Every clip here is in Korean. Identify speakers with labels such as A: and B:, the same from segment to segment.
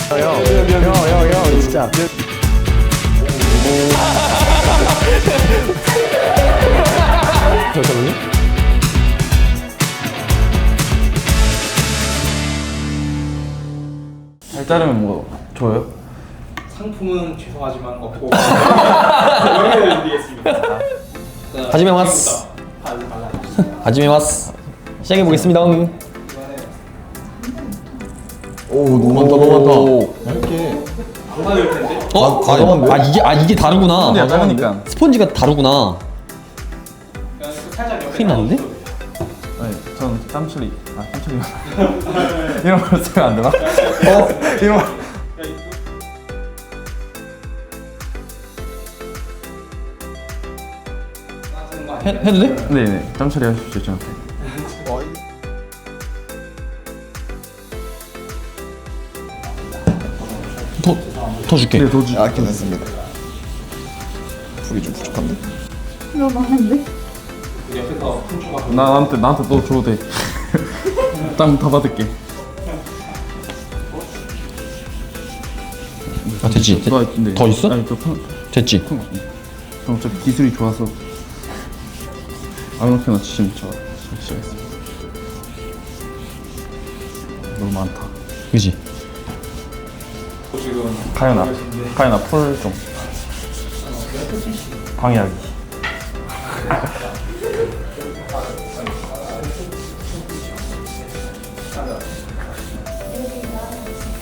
A: 형, 진짜. 잠깐만요.
B: 잘 자르면 뭐 줘요?
C: 상품은 죄송하지만 없고 명예를 드리겠습니다.
A: 하지메 마스. 하지메 마스. 시작해 보겠습니다.
D: 오 너무 많다 너무 많다. 얇게.
C: 안 받을 텐데.
A: 이게 다르구나.
B: 야, 작으니까.
A: 스펀지가 다르구나.
C: 그냥 살짝 옆에
A: 큰일 났는데?
B: 아니, 전 땀처리. 땀처리. 이런 걸 쓰면 안 되나? 이런 거.
A: 해도 돼?
B: 네네. 땀처리 하십시오, 저한테.
A: 더 줄게.
B: 네, 도주.
D: 얇게 냈습니다. 불이 좀 부족한데?
E: 이거 많은데?
C: 옆에서 훔쳐가고
B: 나한테 또 줘도 돼. 땀 다 받을게.
A: 아 됐지.
B: 네.
A: 더 있어?
B: 아니,
A: 됐지.
B: 어차피 기술이 좋아서 아무렇게나 치시면 시작했습니다. 너무 많다.
A: 그지.
C: 지금
B: 가연아 풀 좀. 방해하기.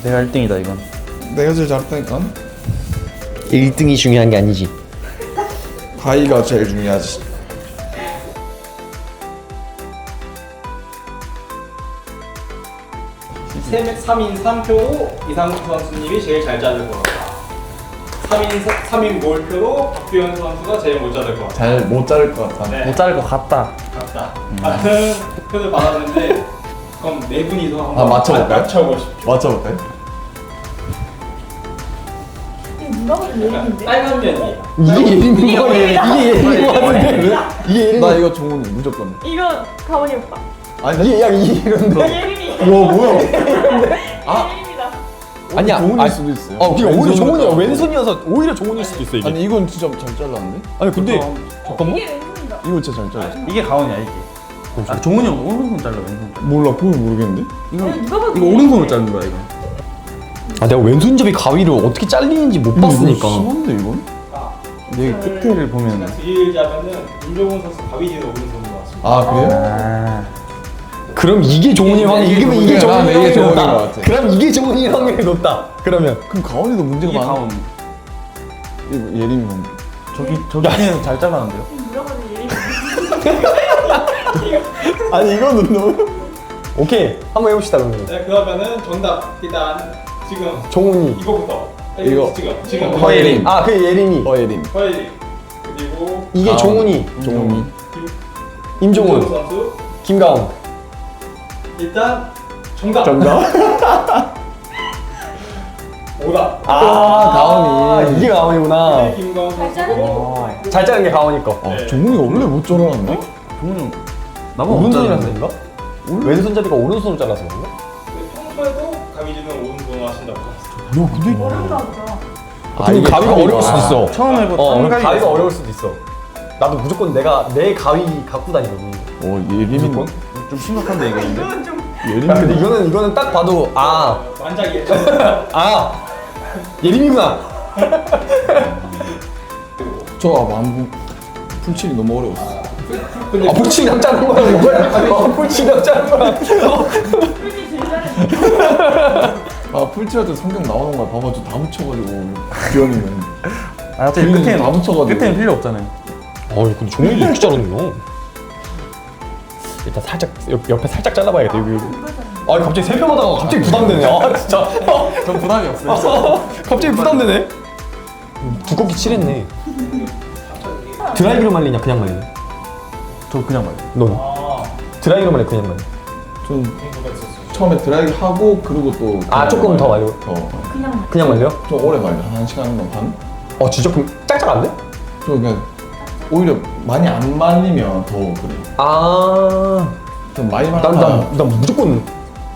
B: 내가 1등이다 이건.
D: 내가 제일 잘했다니까?
A: 1등이 중요한 게 아니지.
D: 가위가 제일 중요하지.
C: 세 3인 3표로 이상국 선수님이 제일 잘 자를 것 같다. 3인 몰표로 박규현 선수가 제일 못 자를 것 같다.
D: 잘 못 자를 것 같아.
C: 네.
B: 못 자를 것 같다.
C: 같다. 같은 표를 받았는데 그럼 네 분이서 한번
D: 맞춰볼까요?
C: 맞춰보십시오.
D: 맞춰볼까요?
E: 이거 누가 봐도 예림인데?
C: 빨간 면이
A: 이게 예림인 거
E: 이게
A: 예림인 거 같은데? 이게 예림인
D: 나 이거 종훈이 무조건.
E: 이거 가원이 오빠.
D: 아니
A: 이게 이런데.
E: 예림이.
D: 와 뭐야?
E: 예림이다.
A: 아니야.
D: 종훈일 수도 있어요.
A: 그게 오히려
D: 왼손이니까.
A: 종훈이야. 왼손이어서 오히려 종훈일 수도 있어 이게.
D: 아니 이건 진짜 잘 잘랐는데?
A: 아니 근데 잠깐만.
E: 이게 왼손이다.
D: 이거 진짜 잘 잘랐어.
B: 이게 가온이야 이게. 종훈이 형 오른손 잘라 왼손.
D: 몰라 보면 모르겠는데?
B: 이거
E: 아니, 누가 봐도
B: 이거 오른손으로 자른 거야 이거.
A: 아 내가 왼손잡이 가위를 어떻게 잘리는지 못 봤으니까.
D: 심한데 이건?
B: 여기 끝에를 보면.
C: 드리자면은 임종훈 선수 가위지는 오른손으로 나왔습니다.
D: 아 그래요?
B: 아.
A: 그럼 이게 종훈이 확률 이게
D: 종훈이야.
A: 종훈이
D: 난 이게
A: 확률이
D: 종훈인 것
A: 높다.
D: 같아.
A: 그럼 이게 종훈이 확률이 높다. 그러면
D: 그럼 가온이도 문제가
B: 이게
D: 많아.
B: 가온.
D: 이거 예림이면
B: 저기는 잘 잘랐는데요?
E: 누가 봐도 예림이.
A: 아니 이거는 너무 오케이 한번 해봅시다 그러면.
C: 네, 그러면은 정답 일단 지금
A: 종훈이.
C: 이거부터
D: 이거.
C: 지금
D: 허예림.
A: 아 그 예림이.
D: 예림.
C: 허예림 그리고
A: 이게
D: 가온.
A: 종훈이.
D: 종훈이.
C: 임종훈
A: 임종훈.
C: 선수
A: 김가온.
C: 일단 정답. 오답.
A: 가온이. 이게 가온이구나.
C: 김가온
E: 잘 자른
C: 선수.
A: 잘 자른 게 가온이 거.
C: 네.
D: 종훈이가 원래 못 잘랐나?
B: 종훈이 형 나보다
A: 오른손이라서
B: 못
A: 그런가? 왼손잡이가 오른손으로 잘라서 그런가?
C: 평소에도 가위지는 오른손으로 하신다고 하셨어요.
A: 야 근데
E: 어렵다 보다.
A: 근데
D: 이게
A: 가위가 어려울 수도 있어.
B: 처음 해본
A: 가위가
B: 가위가
A: 어려울 수도 있어. 나도 무조건 내 가위 갖고 다니거든.
D: 예림이
B: 좀 심각한데 이거 근데.
E: 이건 좀
D: 예림이
A: 야 근데 이거는 딱 봐도
C: 만작이에요.
A: 예림이구나.
D: 저 만부 풀칠이 너무 어려웠어.
A: 풀칠이 딱 자른 거야 이거야. 풀칠이 딱 자른 거야.
E: 풀이 제일 잘했어.
D: 아 풀칠할 때 성경 나오는 거 봐봐 다 묻혀가지고 규현이는
B: 아 어차피
D: 뒤는
B: 끝에는
D: 다 붙여가지고.
B: 끝에는 필요 없잖아요.
A: 근데 종이도 이렇게 자르는구나. 일단 살짝 옆에 살짝 잘라봐야겠다 여기. 갑자기 세 편 하다가 갑자기 부담되네. 진짜.
B: 전 부담이 없어요.
A: 갑자기 부담되네. 두껍게 칠했네. 드라이기로 말리냐 그냥 말리냐?
B: 저 그냥 말이에요.
A: 너는? 드라이기로 말려 그냥 말려?
D: 좀 처음에 드라이기 하고 그리고 또
A: 조금 더 말려? 그냥 말려?
D: 좀 오래 말려. 1시간 반?
A: 진짜 그럼 짝짝 안 돼?
D: 좀 그냥 오히려 많이 안 말리면 더 그래. 좀 많이 말리면
A: 난 무조건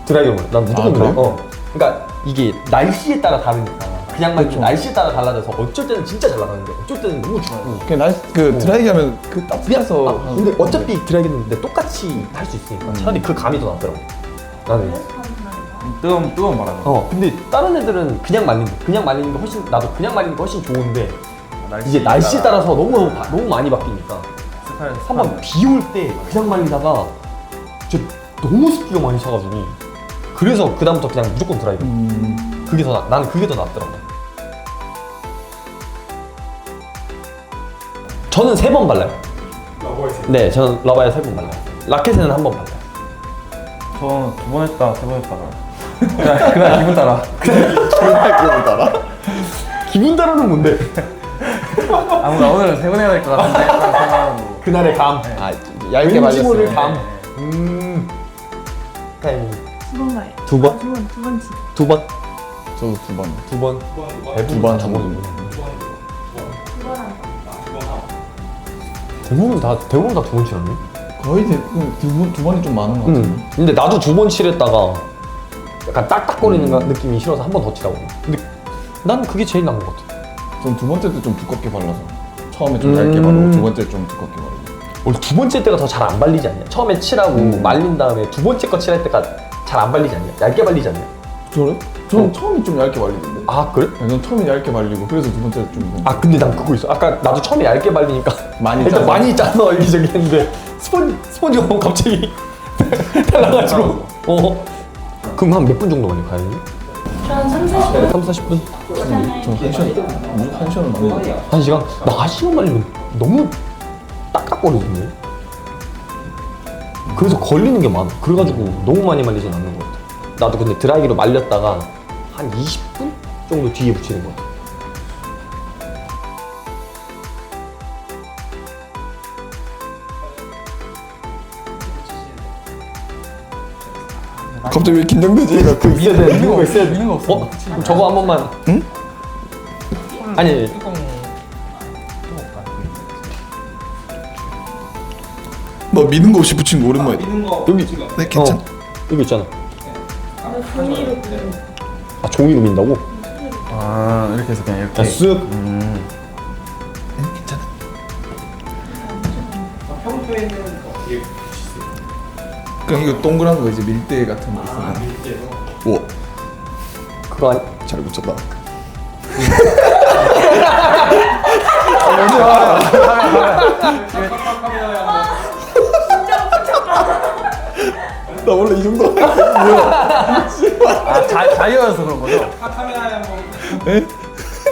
A: 드라이기로 말려. 난 무조건
D: 그래요?
A: 드라이기. 그러니까 이게 날씨에 따라 다르니까 그냥 말리면 날씨에 따라 달라져서 어쩔 때는 진짜 잘 나가는데 어쩔 때는 너무 춥고
D: 그 드라이기 하면 그 따뜻해서
A: 아, 근데 어차피 드라이기는 똑같이 할 수 있으니까 차라리 그 감이 더 낫더라고 나는.
E: 그래서 하는 날인가?
B: 뜨거운 바람.
A: 근데 다른 애들은 그냥 말리는 게 훨씬 나도 그냥 말리는 게 훨씬 좋은데 이게 날씨에 따라서 너무 많이 바뀌니까 한번 비 올 때 그냥 말리다가 진짜 너무 습기가 많이 차가지고 그래서 그다음부터 그냥 무조건 드라이기. 그게 더 나는 그게 더 낫더라고. 저는 3번 발라요.
C: 러버에서.
A: 네, 저는 러바에 3번 발라요. 라켓에는 1번 발라요.
B: 저는 2번 했다, 3번 했다가. 그날 기분 따라.
D: 기분 따라?
A: 기분 따라는 뭔데?
B: 아무나 오늘 3번 해야 될 것 같은데. 그런 생각으로.
A: 그날의 감.
D: 아 얇게
A: 왠지 모를
D: 말렸어요.
A: 감. 타이밍.
E: 2번 가요.
A: 2번?
E: 2번 치.
A: 2번?
D: 저도 2번.
A: 2번?
D: 두 번,
A: 다
D: 두 번.
E: 2번 한 번.
A: 대부분 다 2번 칠았네?
D: 거의 두 번이 좀 많은 것 같은데.
A: 근데 나도 2번 칠했다가 약간 딱딱거리는 느낌이 싫어서 한 번 더 칠하고. 근데 난 그게 제일 나은 것 같아.
D: 전 두 번째 때 좀 두껍게 발라서 처음에 좀 얇게 바르고 두 번째 좀 두껍게 바르고.
A: 원래 2번째 때가 더 잘 안 발리지 않냐? 처음에 칠하고 말린 다음에 2번째 거 칠할 때가 잘 안 발리지 않냐? 얇게 발리지 않냐?
D: 저래? 저는 처음이 좀 얇게 발리던데.
A: 아 그래?
D: 저는 처음에 얇게 발리고 그래서 두 번째 좀.
A: 아 근데 난 그거 있어. 아까 나도 처음에 얇게 발리니까
D: 많이
A: 일단
D: 짜서.
A: 많이 짜서 여기저기 했는데 스펀지가 너무 갑자기 달라가지고 그럼 한 몇 분 정도 걸려 가야지?
E: 한 3, 40분?
A: 3, 40분?
D: 전 1시간, 무조건 1시간은 넘는 것 같아요.
A: 1시간? 나 1시간 말리면 너무 딱딱거리던데? 그래서 걸리는 게 많아. 그래가지고 너무 많이 말리진 않는 것 같아. 나도 근데 드라이기로 말렸다가 한 20분 정도 뒤에 붙이는 것 같아.
D: 갑자기 왜 긴장되지?
A: 있어야 돼. 이유가 있어야 돼.
B: 이유가 없어.
A: 그럼 저거 한 번만. 응? 아니.
D: 뭐 미는 거 없이 붙이는 거 오랜만에.
C: 믿는 거
A: 여기.
C: 지금.
D: 네 괜찮.
A: 이거 있잖아.
E: 종이로 그리는
A: 아 종이로 민다고?
B: 아, 이렇게 해서 그냥 이렇게.
A: 쓱.
D: 괜찮아.
C: 평소에는 어떻게 붙이세요?
D: 그냥 이거 동그란 거 이제 밀대 같은 거 있으면.
C: 밀게서.
D: 와,
A: 그거 아니.
D: 잘 붙였다.
C: 카메라에 한번.
D: 나 원래 이 정도.
B: 아, 자유여서 그런 거죠?
C: 카메라에 한번.
D: 에?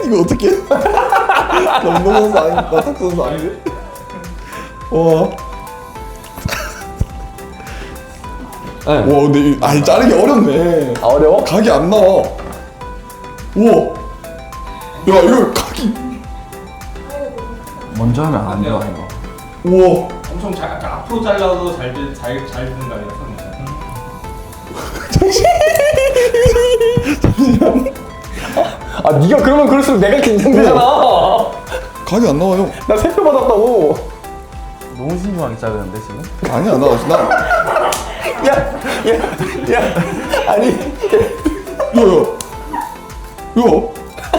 D: 이거 어떻게? 나 운동선수 아니, 나 탁구 선수 아닌데? 와,
A: 네.
D: 와, 근데 아니 자르기 어렵네.
A: 아 어려워?
D: 각이 안 나와. 우와, 야 이거 각이.
B: 먼저 하면 안 돼요, 이거.
D: 우와,
C: 엄청 약간 앞으로 잘라도 잘 되는 거 아니야?
A: 아 네가 그러면 그럴수록 내가 긴장되잖아.
D: 각이 안 나와요.
A: 나 3표 받았다고.
B: 너무 신중하게 자르는데, 지금?
D: 아니 안 나와. 나,
A: 야 아니.
D: 야,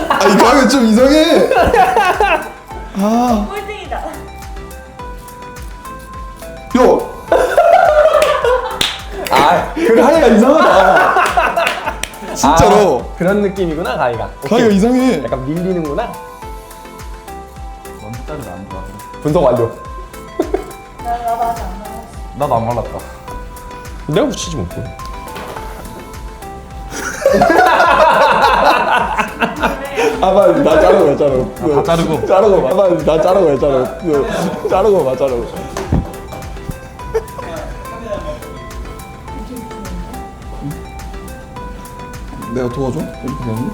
D: 아 이 각이 좀 이상해.
E: 꼴등이다.
D: 야,
A: 아
D: 그 가위가 이상하다. 진짜로.
A: 아, 그런 느낌이구나 가위가.
D: 가위가
A: 오케이.
D: 이상해.
A: 약간 밀리는구나.
B: 먼저 자르면 안 좋아.
A: 분석 완료.
E: 나도 아직 안 나왔어.
B: 나도 안 말랐다.
A: 내가 붙이지 뭐.
D: 아, 빨리 나 자르고 해, 자르고.
B: 다 자르고.
D: 자르고 봐. 빨리 나 자르고 해, 자르고. 자르고 봐, 자르고. 내가 도와줘? 이렇게 되는?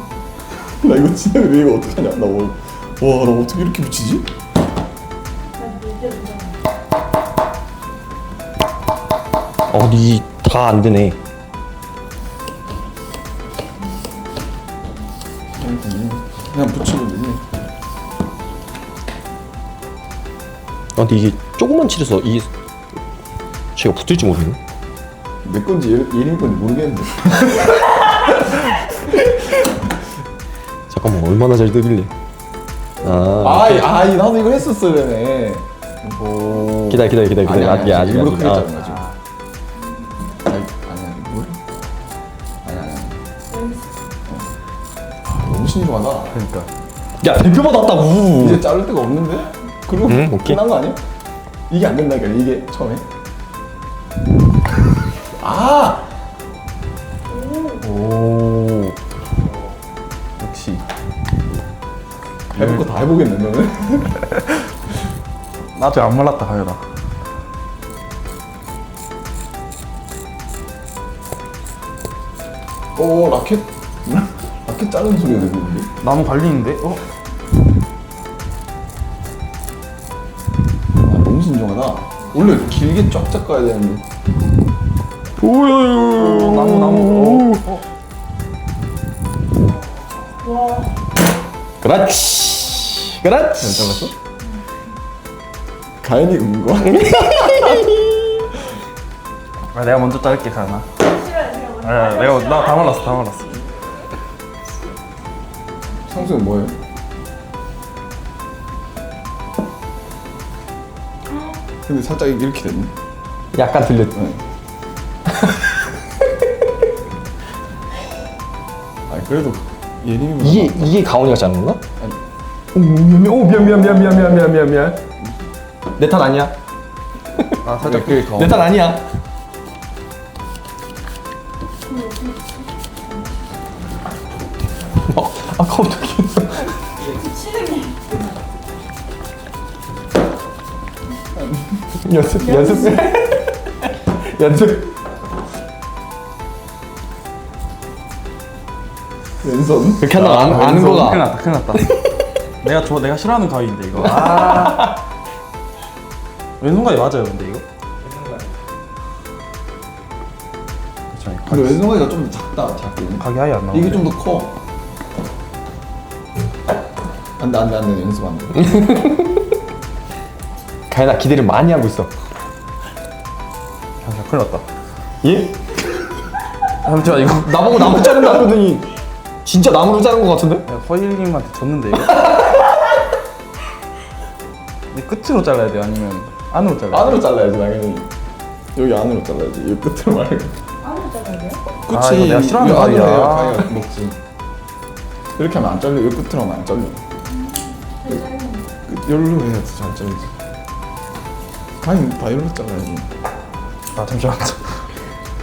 D: 나 이거 진짜 왜 이거 어떡하냐? 나 어떻게 이렇게 붙이지?
E: 난 밀대 운동.
A: 어디 다 안 되네.
D: 그냥 붙이면 되네.
A: 아 근데 이게 조금만 칠해서 이게 제가 붙을지 모르겠네.
D: 내 건지 얘네 건지 모르겠는데.
A: 잠깐만 얼마나 잘 뜨길래?
D: 나도 이거 했었어야 되네. 뭐
A: 기다려. 아직
D: 일부러 크게
A: 아.
D: 자른 거지. 아니야 뭘? 아니야. 너무 신중하다.
B: 그러니까.
A: 야 대표 받았다고.
D: 이제 자를 데가 없는데? 그리고
A: 응, 오케이.
D: 끝난 거 아니야? 이게 안 된다니까 이게 처음에.
B: 오. 역시.
D: 해볼 거 다 해보겠네 너는.
B: 나 아직 안 말랐다 가연아.
D: 오 라켓 자르는 소리가 들리는데?
B: 나무 갈리는데?
D: 너무 신중하다. 원래 길게 쫙쫙 가야 되는데.
B: 나무.
E: 와.
A: 그렇지.
D: 잘 잘랐어? 가연이 은거.
B: 내가 먼저 자를게 가연아.
E: 싫어요.
B: 나 다 말랐어.
D: 상수는 뭐예요? 근데 살짝 이렇게 됐네.
A: 약간 들렸지.
D: 네. 그래도 예림이보다
A: 이게 가온이가 자른 건가?
D: 아니.
A: 미안. 내 탓 아니야.
B: 살짝
D: 그게 가오.
A: 내 탓 아니야. 아까 어떻게 했어?
E: 치는 게.
A: 연습.
D: 왼손.
A: 그렇게 한다고 아는 거가.
B: 큰일 났다. 내가 싫어하는 가위인데 이거. 왼손 가위 맞아요 근데 이거? 그쵸.
D: 근데 왼손가위가 좀 더 작다 작게.
B: 각이 아예 안 나와.
D: 이게 좀 더 커. 안돼 연습 안 돼.
A: 가연아 기대를 많이 하고 있어.
B: 잠시만 큰일 났다.
A: 예?
B: 잠시만 이거.
A: 나보고 나무 자른다 그러더니 진짜 나무로 자른 거 같은데?
B: 내가 허일님한테 줬는데 이거. 이 끝으로 잘라야 돼 아니면 안으로 잘라야 돼?
D: 안으로 잘라야지 당연히. 여기 안으로 잘라야지. 이 끝으로 말고.
E: 안으로 잘라야 돼요?
D: 끝이
B: 이거 내가 싫어하는
D: 이 안으로
B: 가위야.
D: 해야 가위가 먹지. 이렇게 하면 안 잘려. 이 끝으로 하면 안 잘려.
E: 왜 자르는 거예요?
D: 여기로 해야 잘 잘리지. 가위는 다 이렇게 잘라야지.
B: 잠시만.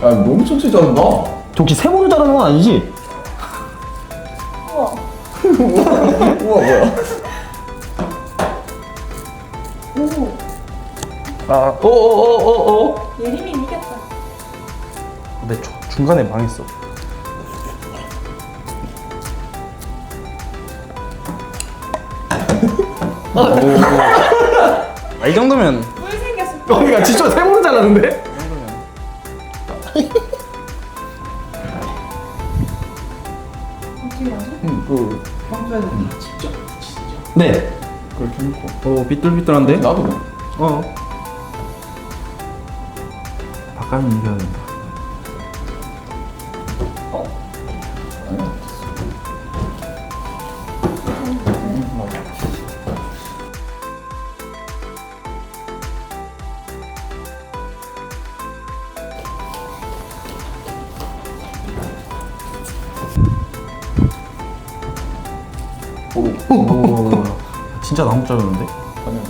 D: 너무 천천히 자른다.
A: 혹시 세모로 자르는 건 아니지?
E: 우와.
D: 우와 뭐야?
E: 오.
A: 오오오오오.
E: 예림이 이겼다.
B: 내 중간에 망했어. 이 정도면
E: 뿔 생겼어.
A: 그러니까 진짜 세모로 잘랐는데?
E: 어떻게 하지?
D: 그
C: 평소에는 다 직접 치시죠?
A: 네.
D: 그렇게 해놓고.
B: 삐뚤삐뚤한데?
D: 나도
B: 바깥은 이겨야 된다.
D: 아니야.
B: 진짜 나무 자르는데?
D: 아니야.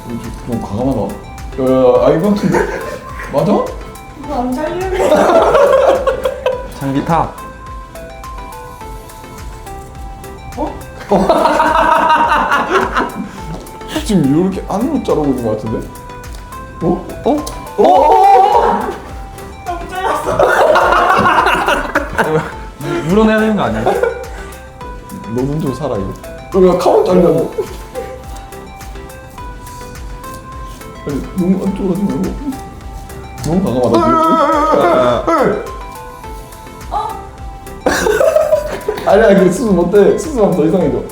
D: 좀 과감하다. 이거 같은데? 맞아?
E: 이거 안 잘리는
B: 장비 타.
D: 지금 이렇게 안으로 자르고 있는 거 같은데?
E: 너무 잘랐어.
B: 물어내야 되는 거 아니야?
D: 너 눈 좀 살아 이거. 야 카운 잘려. 아니 너무 안쪽으로 하지 말고. 너무 과감하다. 아니야 그 수습 못돼. 수습하면 더 이상해져.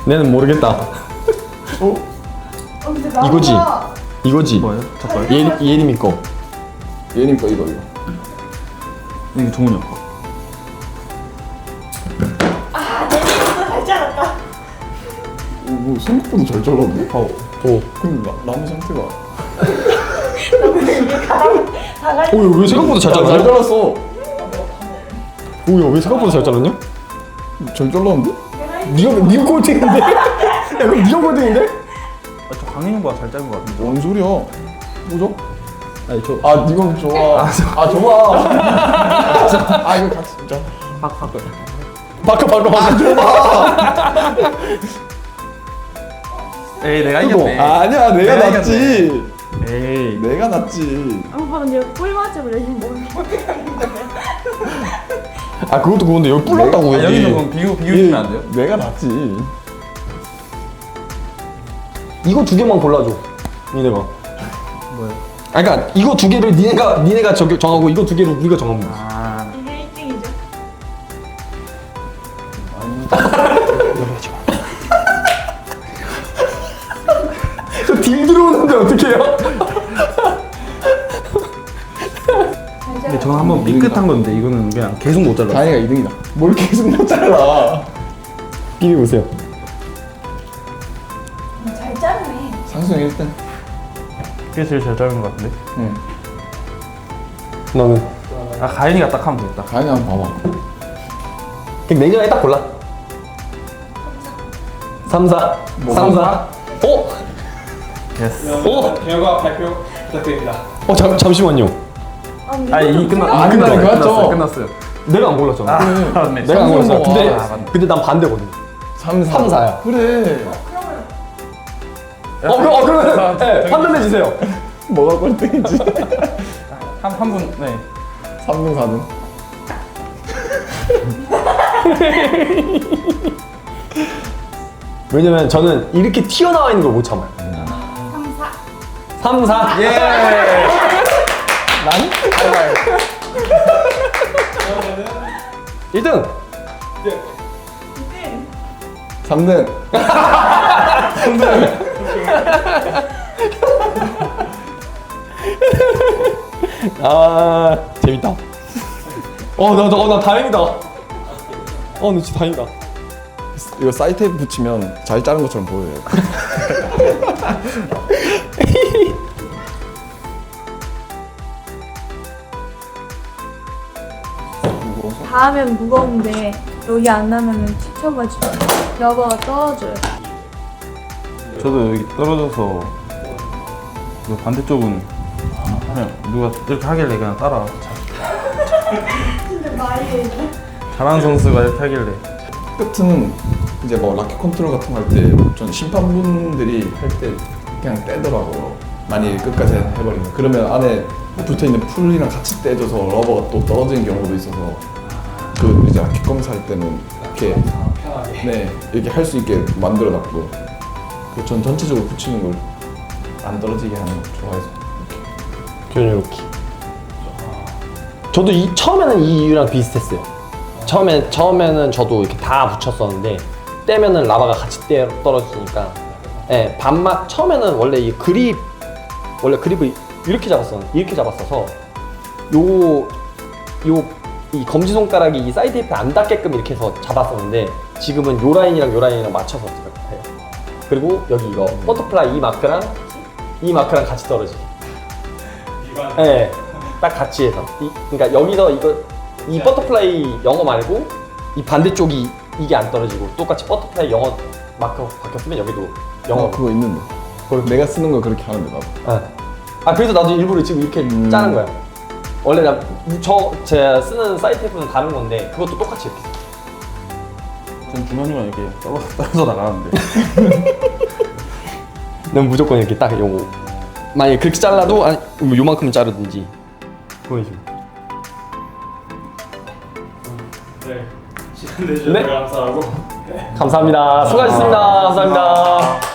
A: 내는 모르겠다.
E: 근데 나무가
A: 이거지? 이거지?
B: 뭐예요? 젓가락?
A: 예림이 거.
D: 얘님 거 이거.
B: 이게 종훈이 형 거.
E: 잘 잘랐다.
D: 뭐 생각보다 잘 잘랐네.
A: 오.
D: 근데 나무 상태가.
E: 다가리.
A: 오, 왜 생각보다 잘
D: 잘
A: 잘랐냐?
D: 잘랐어.
A: 오야, 왜 생각보다 잘 잘랐냐?
D: 잘 잘랐는데?
A: 니가 꼴등인데? 야, 그럼 니가 꼴등인데?
B: 저 강민이보다 잘 짧은 것 같은데.
D: 뭔 소리야? 뭐죠?
A: 아니 저.
D: 아 이거 좋아. 아 좋아. 아 이거 같이 진짜.
A: 바꿔.
B: 에이 내가 이겼네.
D: 아니야 내가
B: 내가
D: 낫지.
B: 에이.
D: 내가 낫지.
E: 오빠는 내가 꿀맛집을 열심히 먹는
A: 아 그것도 그건데 여기 뿔났다고
B: 아, 여기서 그럼 비교주면 안 돼요?
D: 내가 낫지.
A: 이거 두 개만 골라줘. 니네가.
B: 뭐요?
A: 아 그러니까 이거 두 개를 니네가 정하고 이거 두 개를 우리가 정하면 돼.
B: 아.
E: 이게 1등이죠.
A: 저딜 들어오는데 어떡해요?
B: 근데 저는 한번 삐끗한 건데 이거는 그냥 계속 못 잘라.
D: 다행이가 2등이다. 뭘 계속 못 잘라.
A: 끼리 보세요.
E: 잘 자르네.
D: 상수형 1등.
B: 그게 제일 잘 자른 것 같은데.
D: 응.
A: 너는?
B: 아 가인이가 딱 하면 되겠다.
D: 가인이 한번 봐봐.
A: 그냥 내 중에 딱 골라. 3, 4. 3, 4. 오!
B: 예스.
A: 오!
C: 결과 발표 부탁드립니다.
A: 잠시만요.
B: 아 이미
D: 아, 끝났죠?
B: 끝났어요.
A: 내가 안 골랐잖아.
B: 맞네.
A: 내가 안 골랐어.
D: 삼성
A: 근데,
B: 아, 맞네.
A: 근데 난 반대거든.
D: 3,
A: 3, 4야.
D: 그래.
A: 그러면 네, 판단해 주세요.
D: 뭐가 꼴등이지?
B: 한 분, 네.
D: 3등, 4등.
A: 왜냐면 저는 이렇게 튀어나와 있는 걸 못 참아요. 3, 4. 예.
D: 난?
A: 1등.
D: 3등.
A: 아, 재밌다. 나 다행이다. 나 진짜 다행이다.
D: 이거 사이트에 붙이면 잘 자른 것처럼 보여요.
E: 닿으면 무거운데 여기 안 나면은 지쳐가지고 여보가 떨어져요.
B: 저도 여기 떨어져서 그 반대쪽은 그냥 누가 이렇게 하길래 그냥 따라.
E: 진짜 말이
B: 잘하는 선수가 이렇게 하길래.
D: 끝은 이제 뭐 라켓 컨트롤 같은 거 할 때 전 심판분들이 할 때 그냥 떼더라고요. 많이 끝까지 해버리면 그러면 안에 붙어있는 풀이랑 같이 떼져서 러버가 또 떨어지는 경우도 있어서 그 이제 라켓 검사할 때는 이렇게 네 이렇게 할 수 있게 만들어놨고 전 전체적으로 붙이는 걸 안 떨어지게 하는 걸 좋아해서
A: 저는 이렇게. 저도 처음에는 이 이유랑 비슷했어요. 처음에는 저도 이렇게 다 붙였었는데 떼면은 라바가 같이 떨어지니까. 예, 반만 처음에는 원래 원래 그립을 이렇게 잡았어서 이 검지 손가락이 이 사이드 힙에 안 닿게끔 이렇게 해서 잡았었는데 지금은 요 라인이랑 맞춰서 해요. 그리고 여기 이거 버터플라이 이 마크랑 같이 떨어지게. 네, 딱 같이 해서. 그러니까 여기서 이 버터플라이 영어 말고 이 반대쪽이 이게 안 떨어지고 똑같이 버터플라이 영어 마크 바뀌었으면 여기도 영어.
D: 그거 있는데 내가 쓰는 거 그렇게 하는데 나도
A: 그래서 나도 일부러 지금 이렇게 짜는 거야. 원래 제가 쓰는 사이트에서는 다른 건데 그것도 똑같이 이렇게.
B: 전 중간중간 이렇게 떨어져 나가는데.
A: 난 무조건 이렇게 딱 요거. 만약에 그렇게 잘라도 요만큼 자르든지 그런 식으로.
C: 네. 시간 내주셔서
A: 네.
C: 감사하고.
A: 감사합니다. 수고하셨습니다. 감사합니다.